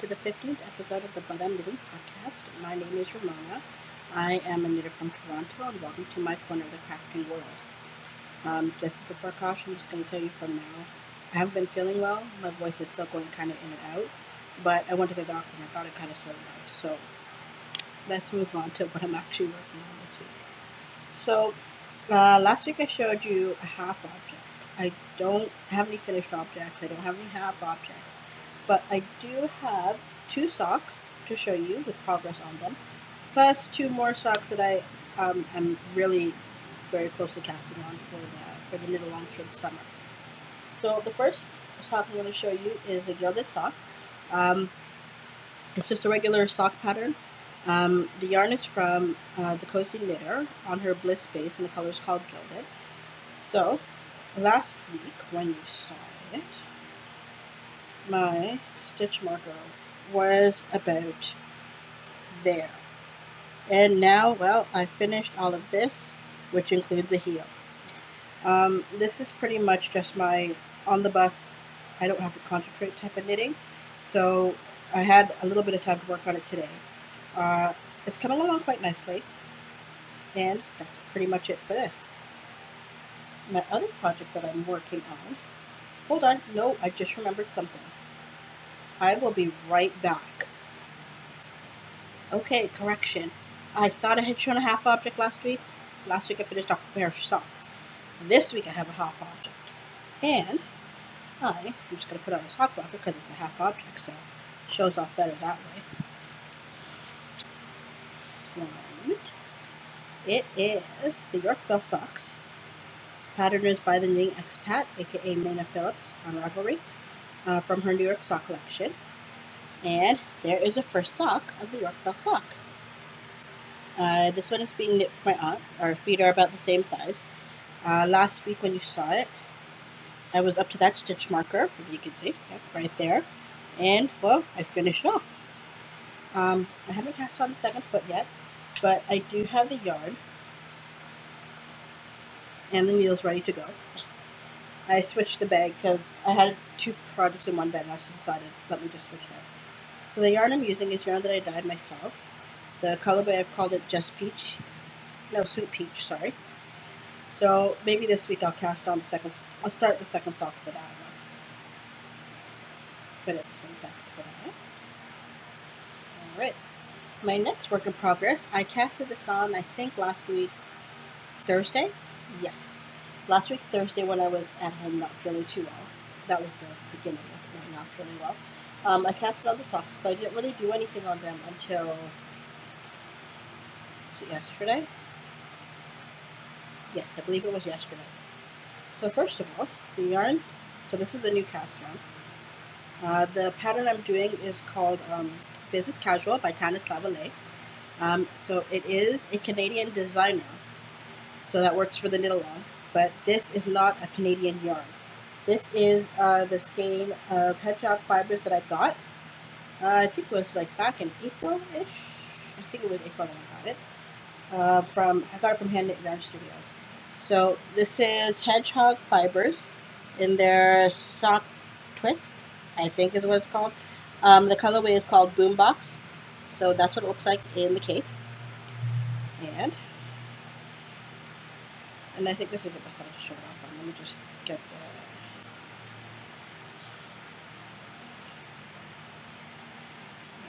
to the 15th episode of the But I'm Knitting podcast. My name is Ramona. I am a knitter from Toronto, and welcome to my corner of the crafting world. Just as a precaution, I'm just going to tell you from now, I haven't been feeling well. My voice is still going kind of in and out, but I went to the doctor and I got it kind of sorted out. So let's move on to what I'm actually working on this week. So last week I showed you a half object. I don't have any finished objects. I don't have any half objects. But I do have 2 socks to show you with progress on them, plus 2 more socks that I am really very close to casting on for the knit alongs for the summer. So the first sock I'm going to show you is the gilded sock. It's just a regular sock pattern. The yarn is from the Cozy Knitter on her Bliss base, and the color is called Gilded. So last week when you saw it, my stitch marker was about there. And now, well, I finished all of this, which includes a heel. This is pretty much just my on the bus, I don't have to concentrate type of knitting. So I had a little bit of time to work on it today. It's coming along quite nicely. And that's pretty much it for this. My other project that I'm working on, hold on, no, I just remembered something. I will be right back. Okay, correction. I thought I had shown a half object last week. Last week I finished off a pair of socks. This week I have a half object. And I'm just going to put on a sock blocker because it's a half object, so it shows off better that way. It is the Yorkville socks. Pattern is by the Knitting Expat, aka Mina Phillips on Ravelry, from her New York sock collection. And there is the first sock of the Yorkville sock. This one is being knit for my aunt. Our feet are about the same size. Last week when you saw it, I was up to that stitch marker, as you can see, right there. And, well, I finished off. I haven't cast on the second foot yet, but I do have the yarn and the needles ready to go. I switched the bag because I had 2 projects in one bag, and I just decided, let me just switch it out. So the yarn I'm using is yarn that I dyed myself. The colorway, I've called it Just Peach. No, Sweet Peach, sorry. So maybe this week I'll cast on the second, I'll start the second sock for that one. But it's fantastic for that. Alright. My next work in progress, I casted this on, I think last week, Thursday? Yes. Last week, Thursday, when I was at home not feeling too well. That was the beginning of not feeling well. I casted on the socks, but I didn't really do anything on them until yesterday. Yes, I believe it was yesterday. So first of all, the yarn, so this is a new cast yarn. The pattern I'm doing is called Business Casual by Tanis Lavallee. So it is a Canadian designer. So that works for the knit along, but this is not a Canadian yarn. This is the skein of hedgehog fibers that I got. I think it was like back in April-ish. I think it was April when I got it. I got it from Hand Knit Yarn Studios. So this is hedgehog fibers in their sock twist, I think is what it's called. The colorway is called Boombox. So that's what it looks like in the cake. And I think this is the best side to show it off on. Let me just get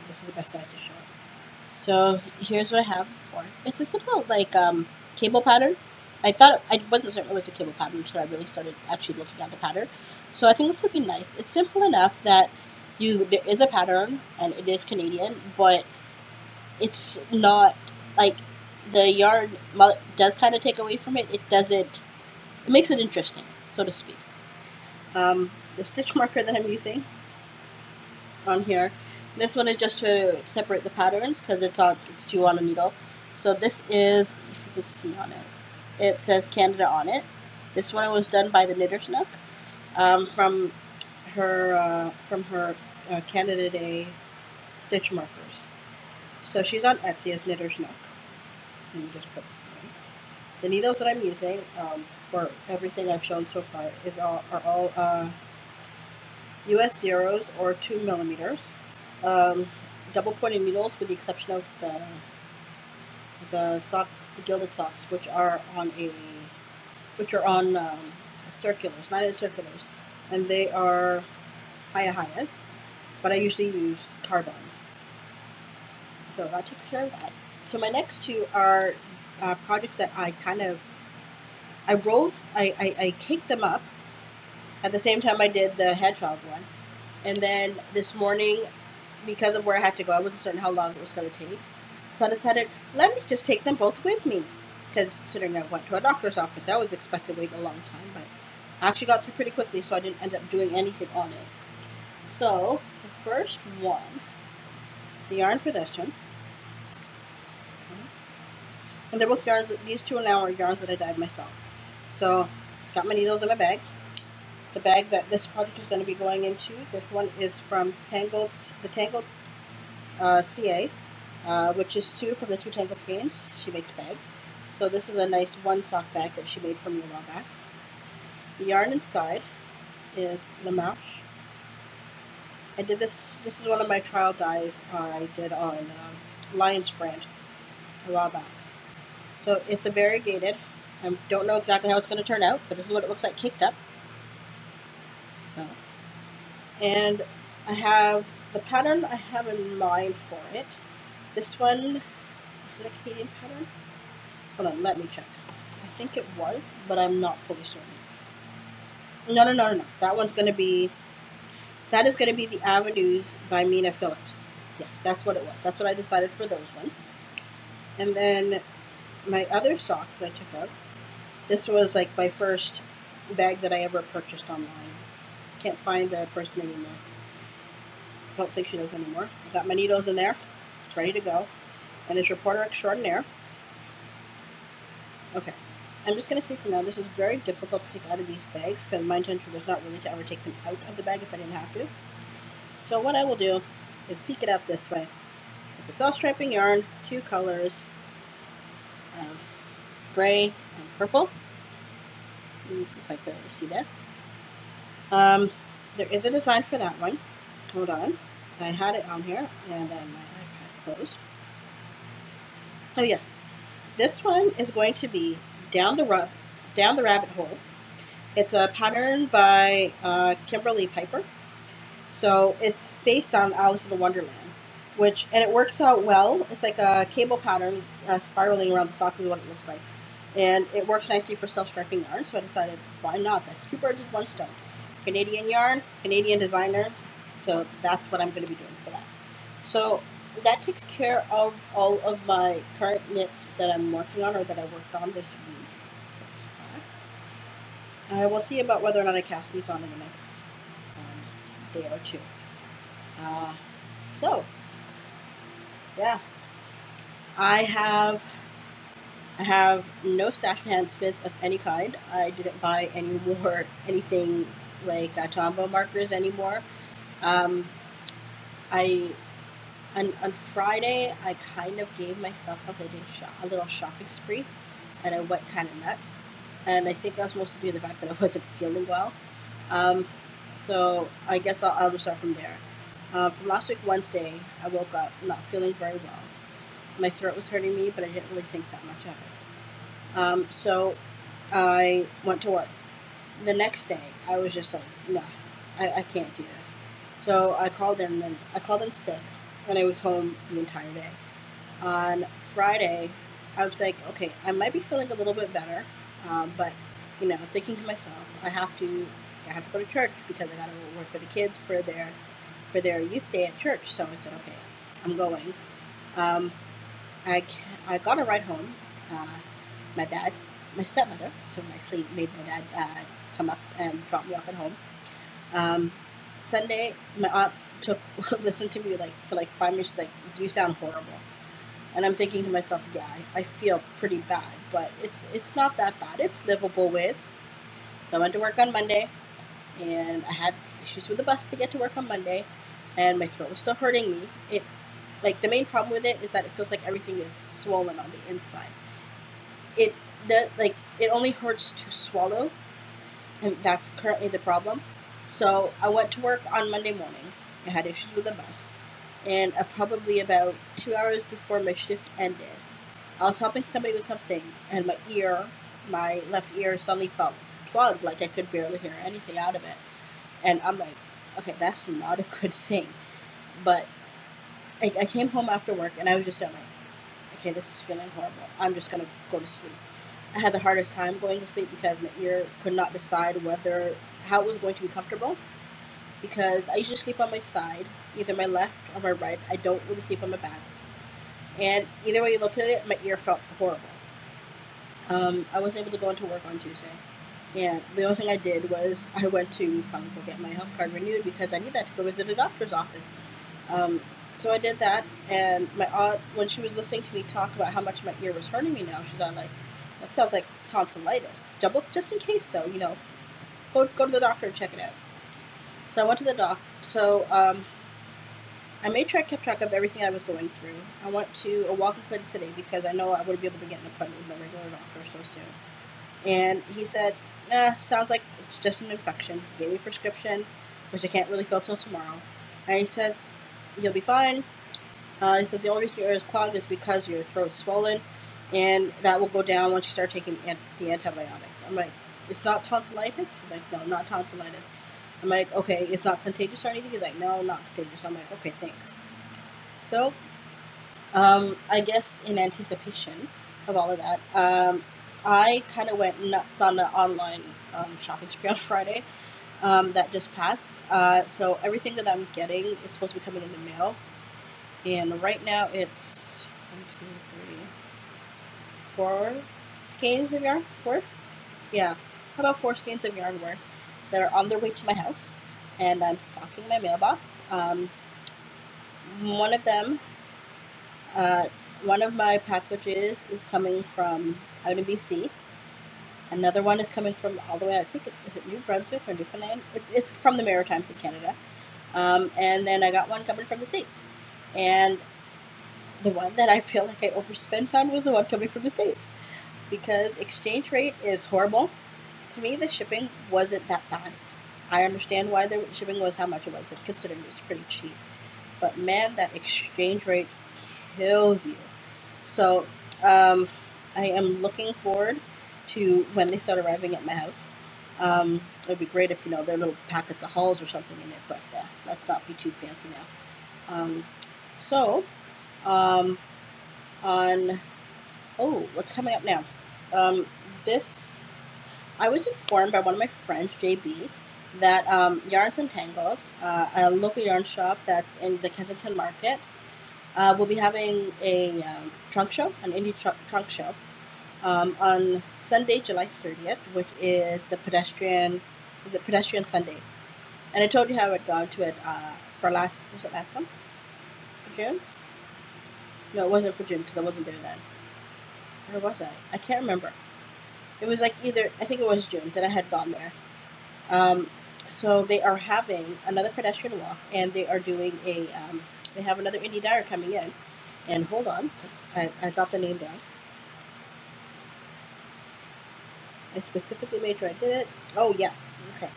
this is the best size to show it. So here's what I have for it. It's a simple like cable pattern. I thought I wasn't certain it was a cable pattern until I really started actually looking at the pattern. So I think this would be nice. It's simple enough that there is a pattern and it is Canadian, but it's not like the yarn does kind of take away from it. It makes it interesting, so to speak. The stitch marker that I'm using on here, this one is just to separate the patterns because it's 2 on a needle. So this is, if you can see on it, it says Canada on it. This one was done by the Knitter's Nook from her Canada Day stitch markers. So she's on Etsy as Knitter's Nook. Let me just put this in. The needles that I'm using for everything I've shown so far are all US zeros or 2 millimeters. double pointed needles, with the exception of the gilded socks, which are on circulars, 9-inch circulars, and they are Hayas, but I usually use carbons. So that takes care of that. So my next two are projects that I caked them up at the same time I did the hedgehog one. And then this morning, because of where I had to go, I wasn't certain how long it was going to take. So I decided, let me just take them both with me. Considering I went to a doctor's office, I was expected to wait a long time, but I actually got through pretty quickly, so I didn't end up doing anything on it. So, the first one, the yarn for this one, and they're both yarns, these two now are yarns that I dyed myself. So, got my needles in my bag. The bag that this project is going to be going into, this one is from the Tangled CA, which is Sue from the Two Tangled Skeins. She makes bags. So this is a nice one sock bag that she made for me a while back. The yarn inside is La Marche. I did this is one of my trial dyes I did on Lion's brand a while back. So it's a variegated. I don't know exactly how it's going to turn out, but this is what it looks like caked up. So, and I have the pattern I have in mind for it. This one, is it a Canadian pattern? Hold on, let me check. I think it was, but I'm not fully certain. No. That is going to be the Avenues by Mina Phillips. Yes, that's what it was. That's what I decided for those ones. And then my other socks that I took out, this was like my first bag that I ever purchased online. Can't find the person anymore. Don't think she does anymore. I got my needles in there. It's ready to go. And it's Reporter Extraordinaire. Okay. I'm just going to say for now, this is very difficult to take out of these bags because my intention was not really to ever take them out of the bag if I didn't have to. So what I will do is peek it up this way. It's a self-striping yarn, 2 colors of gray and purple. If I could see there. There is a design for that one. Hold on. I had it on here, and then my iPad closed. Oh yes. This one is going to be Down the Rabbit Hole. It's a pattern by Kimberly Piper. So it's based on Alice in Wonderland, and it works out well. It's like a cable pattern spiraling around the socks is what it looks like. And it works nicely for self-striping yarn, so I decided, why not? That's 2 birds with 1 stone. Canadian yarn, Canadian designer, so that's what I'm going to be doing for that. So that takes care of all of my current knits that I'm working on or that I worked on this week. We'll see about whether or not I cast these on in the next day or two. So, yeah. I have no stash enhancements of any kind. I didn't buy anything like Tombow markers anymore. On Friday, I kind of gave myself a little shopping spree, and I went kind of nuts. And I think that was mostly due to the fact that I wasn't feeling well. So I guess I'll just start from there. From last week Wednesday, I woke up not feeling very well. My throat was hurting me, but I didn't really think that much of it. So I went to work. The next day, I was just like, no, I can't do this. So I called in sick, and I was home the entire day. On Friday, I was like, okay, I might be feeling a little bit better, but thinking to myself, I have to go to church because I got to work for the kids for their youth day at church. So I said, okay, I'm going. I got a ride home. My stepmother so nicely made my dad come up and drop me off at home. Sunday, my aunt listened to me for 5 minutes, like, you sound horrible. And I'm thinking to myself, yeah, I feel pretty bad, but it's not that bad. It's livable with. So I went to work on Monday, and I had issues with the bus to get to work on Monday, and my throat was still hurting me. The main problem with it is that it feels like everything is swollen on the inside. It only hurts to swallow, and that's currently the problem. So I went to work on Monday morning. I had issues with the bus. and probably about 2 hours before my shift ended, I was helping somebody with something, and my left ear suddenly felt plugged, like I could barely hear anything out of it. And I'm like, okay, that's not a good thing. But I came home after work, and I was just like, okay, this is feeling horrible. I'm just going to go to sleep. I had the hardest time going to sleep because my ear could not decide how it was going to be comfortable. Because I usually sleep on my side, either my left or my right. I don't really sleep on my back. And either way you look at it, my ear felt horrible. I was able to go into work on Tuesday. And the only thing I did was I went to finally go get my health card renewed because I need that to go visit a doctor's office. So I did that, and my aunt, when she was listening to me talk about how much my ear was hurting me now, she's like, that sounds like tonsillitis. Just in case, though, go to the doctor and check it out. So I went to the doc. So I kept track of everything I was going through. I went to a walk-in clinic today because I know I wouldn't be able to get an appointment with my regular doctor so soon. And he said, sounds like it's just an infection. He gave me a prescription, which I can't really fill till tomorrow. And he says, you'll be fine. He said the only reason your ear is clogged is because your throat's swollen, and that will go down once you start taking the antibiotics. I'm like, it's not tonsillitis? He's like, no, not tonsillitis. I'm like, okay, it's not contagious or anything? He's like, no, not contagious. I'm like, okay, thanks. So, I guess in anticipation of all of that, I kind of went nuts on the online shopping spree on Friday that just passed. So everything that I'm getting is supposed to be coming in the mail. And right now it's 4 skeins of yarn worth. Yeah, about 4 skeins of yarn worth that are on their way to my house. And I'm stocking my mailbox. One of them, one of my packages is coming from out in BC. Another one is coming from all the way, I think, is it New Brunswick or Newfoundland? It's from the Maritimes of Canada. And then I got one coming from the States. And the one that I feel like I overspent on was the one coming from the States. Because exchange rate is horrible. To me, the shipping wasn't that bad. I understand why the shipping was how much it was, considering it was pretty cheap. But man, that exchange rate kills you. So, I am looking forward to when they start arriving at my house. It would be great if, there are little packets of hulls or something in it, but let's not be too fancy now. What's coming up now? I was informed by one of my friends, JB, that Yarns Untangled, a local yarn shop that's in the Kensington Market, will be having a trunk show, an indie trunk show, on Sunday, July 30th, which is Pedestrian Sunday. And I told you how I'd gone to it was it last month? For June? No, it wasn't for June because I wasn't there then. Where was I? I can't remember. It was I think it was June that I had gone there. So they are having another pedestrian walk, and they are doing they have another indie dyer coming in. And hold on, I got the name down. I specifically made sure I did it. Oh, yes. Okay.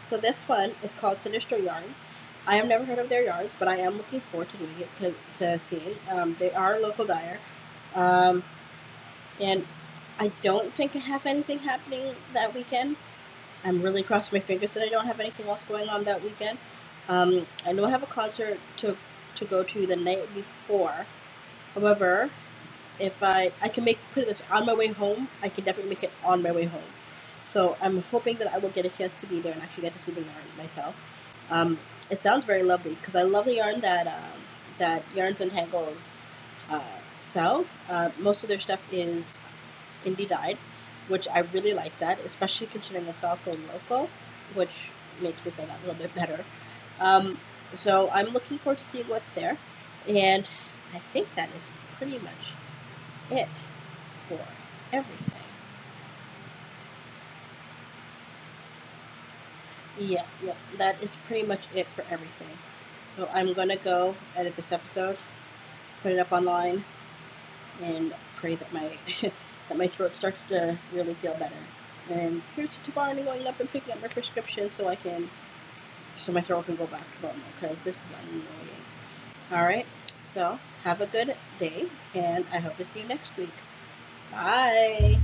So this one is called Sinister Yarns. I have never heard of their yarns, but I am looking forward to doing it, to seeing. They are a local dyer. And I don't think I have anything happening that weekend. I'm really crossing my fingers that I don't have anything else going on that weekend. I know I have a concert to go to the night before. However, if I can put it this way, on my way home, I can definitely make it on my way home. So I'm hoping that I will get a chance to be there and actually get to see the yarn myself. It sounds very lovely because I love the yarn that Yarns Untangles sells. Most of their stuff is indie dyed, which I really like that, especially considering it's also local, which makes me feel that a little bit better. So I'm looking forward to seeing what's there, and I think that is pretty much it for everything. Yeah, that is pretty much it for everything. So I'm gonna go edit this episode, put it up online, and pray that my that my throat starts to really feel better. And here's to tomorrow going up and picking up my prescription so my throat can go back to normal, because this is annoying. Alright, so have a good day, and I hope to see you next week. Bye!